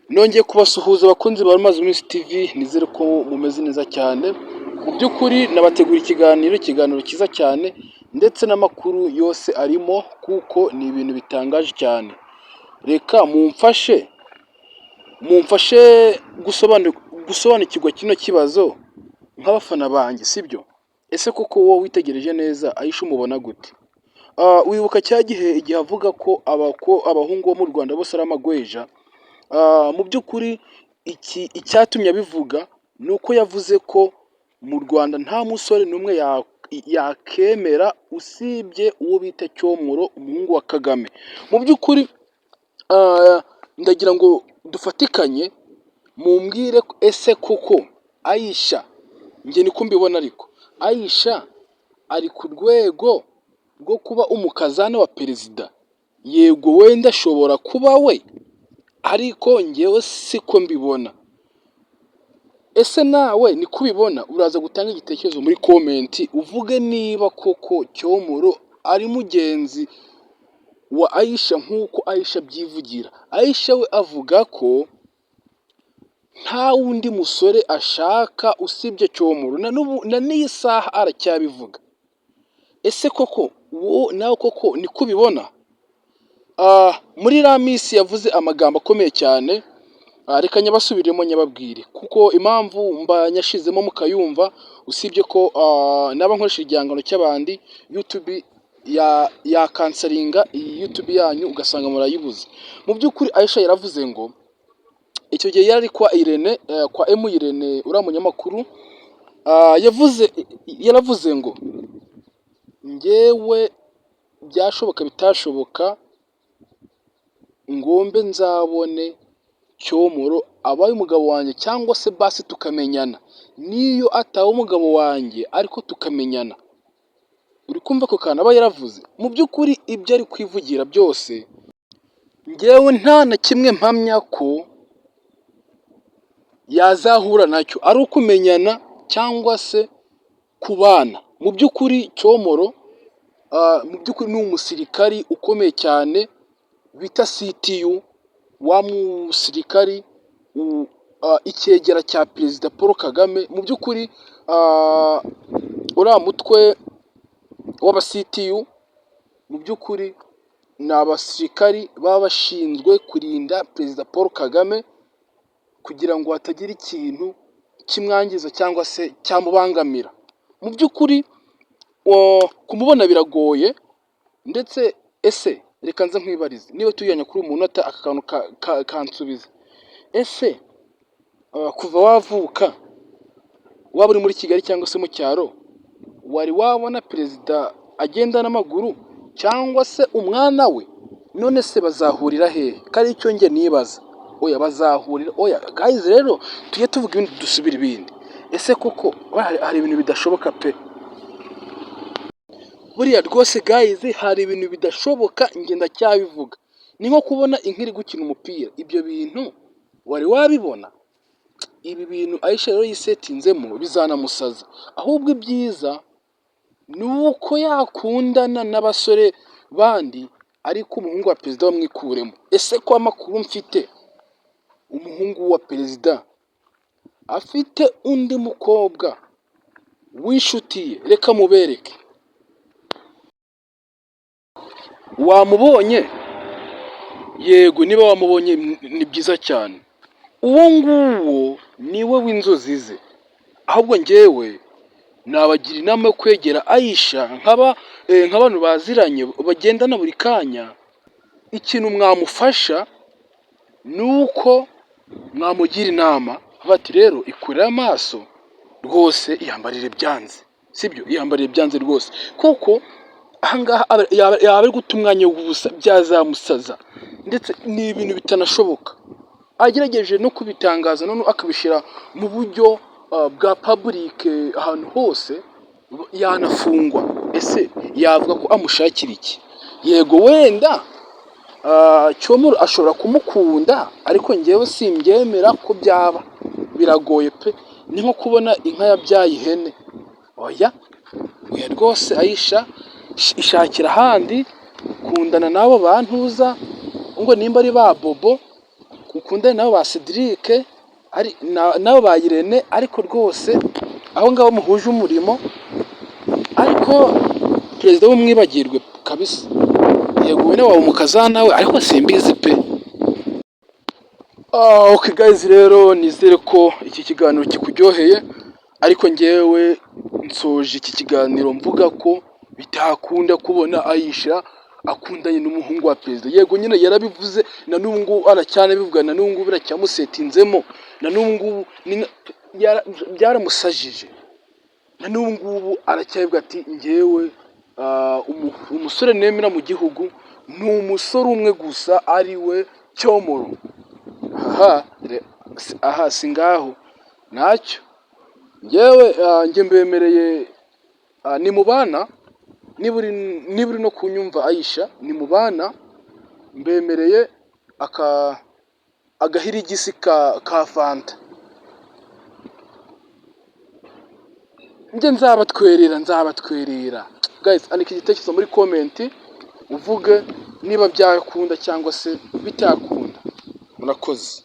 Nongeye kubasuhuza abakunzi ba Mazi Miss TV, nizere ko mumeze neza cyane. Mu by'ukuri nabategura ikiganiro cyiza cyane ndetse n'amakuru yose arimo kuko ni ibintu bitangaje cyane. Reka mumfashe gusobanukirwa kino kibazo nk'abafana banjye, sibyo? Ese koko wowe witegereje neza Aisha umubona gute? Wibuka cya igihe avuga ko abahungu bo mu Rwanda bose ari amagweja? Mu by'ukuri icyatumye abivuga ni uko yavuze ko mu Rwanda nta musore n'umwe yakemera usibye uwo bita Cyomoro, umuhungu wa Kagame. Mu by'ukuri ndagira ngo dufatikanye mumbwire ese koko Aisha, njye niko mbibona, ariko Aisha ari ku rwego rwo kuba umukazana wa perezida? Yego wenda ashobora kuba we, ariko njyewe siko mbibona. Ese nawe niko ubibona? Uraza gutanga igitekerezo muri komenti uvuge niba koko Cyomoro ari mugenzi wa Aisha nk'uko Aisha abyivugira. Aisha we avuga ko nta wundi musore ashaka usibye Cyomoro, na n'iyi saha aracyabivuga. Ese koko nawe koko niko ubibona? Muri iriya minsi yavuze amagambo akomeye cyane, reka nyabasubiremo nyababwire kuko impamvu mba nyashizemo mukayumva, usibye ko naba nkoresha igihangano cy'abandi YouTube yakansaringa iyi YouTube yanyu ugasanga murayibuze. Mu by'ukuri Aisha yaravuze ngo icyo gihe yari kwa Irene, kwa Irene uriya munyamakuru, yaravuze ngo njyewe byashoboka bitashoboka ngombe nzabone Cyomoro abaye umugabo wanjye, cyangwa se basi tukamenyana, niyo ataba umugabo wanjye ariko tukamenyana. Uri kumva ko kantu aba yaravuze? Mu by'ukuri ibyo ari kwivugira byose njyewe nta na kimwe mpamya ko yazahura nacyo, ari ukumenyana cyangwa se kubana. Mu by'ukuri Cyomoro mu by'ukuri ni umusirikari ukomeye cyane bita CTU, wa musirikari icyegera cya perezida Paul Kagame. Mu by'ukuri uriya mutwe w'aba CTU mu by'ukuri ni abasirikari baba bashinzwe kurinda perezida Paul Kagame kugira ngo hatagira ikintu kimwangiza cyangwa se cyamubangamira. Mu by'ukuri kumubona biragoye, ndetse ese reka nze nkwibarize, niba tuyanya kuri umunota aka kantu kansubiza. Ese kuva wavuka, waba uri muri Kigali cyangwa se mu cyaro, wari wabona perezida agenda n'amaguru cyangwa se umwana we? None se bazahurira hehe? Kari icyo njye nibaza. Oya, bazahurira guys, rero tujye tuvuga ibindi dusubira ibindi. Ese koko hari ibintu bidashoboka pe? Buriya rwose guys, hari ibintu bidashoboka, njye ndacyabivuga. Ni nko kubona inka iri gukina umupira. Ibyo bintu wari wabibona? Ibi bintu Aisha rero yisetinzemo bizanamusaza. Ahubwo ibyiza ni uko yakundana n'abasore bandi, ariko umuhungu wa perezida bamwikuremo. Ese ko amakuru mfite, umuhungu wa perezida afite undi mukobwa w'inshuti ye, reka mubereke. Wamubonye? Yego, niba wamubonye ni byiza cyane. Uwo nguwo niwe w'inzozi ze. Ahubwo njyewe nabagira inama yo kwegera Aisha nk'abantu baziranye bagendana buri kanya. Ikintu mwamufasha ni uko mwamugira inama bati rero ikurire amaso rwose, iyambarire byanze, sibyo? Iyambarire byanze rwose, kuko ahangaha yaba ari guta umwanya w'ubusa, byazamusaza, ndetse ni ibintu bitanashoboka. Agerageje no kubitangaza none akabishyira mu buryo bwa public ahantu hose, yanafungwa. Ese yavuga ko amushakira iki? Yego wenda Cyomoro ashobora kumukunda, ariko njyewe simbyemera ko byaba. Biragoye pe. Ni nko kubona inka yabyaye ihene. Oya rwose Aisha, ishakira ahandi, kundana n'abo bantuza ngo nimba ari ba Bobo ukundane nabo ba Cedric nabo ba Irene, ariko rwose aho ngaho muhuje umurimo, ariko perezida w'umwibagirwe kabisa. Yego wene waba umukazana we, ariko simbizi pe. Okay guys, rero nizere ko iki kiganiro kikuryoheye, ariko njyewe nsoje iki kiganiro mvuga ko bitakunda kubona Aisha akundanye n'umuhungu wa perezida. Yego nyine yarabivuze, na n'ubu ngubu aracyanabivuga, na n'ubu ngubu biracyamusetinzemo, na n'ubu ngubu byaramusajije, na n'ubu ngubu aracyabivuga ati njyewe umusore nemera mu gihugu ni umusore umwe gusa, ari we Cyomoro. Aha si ngaho ntacyo, njye mbemereye ni mubana, niba uri no kunyumva Aisha, ni mubana, mbemereye agahirigisi ka fanta, njye nzabatwerera guys. Andika igitekerezo muri comment uvuge niba byakunda cyangwa se bitakunda. Murakoze.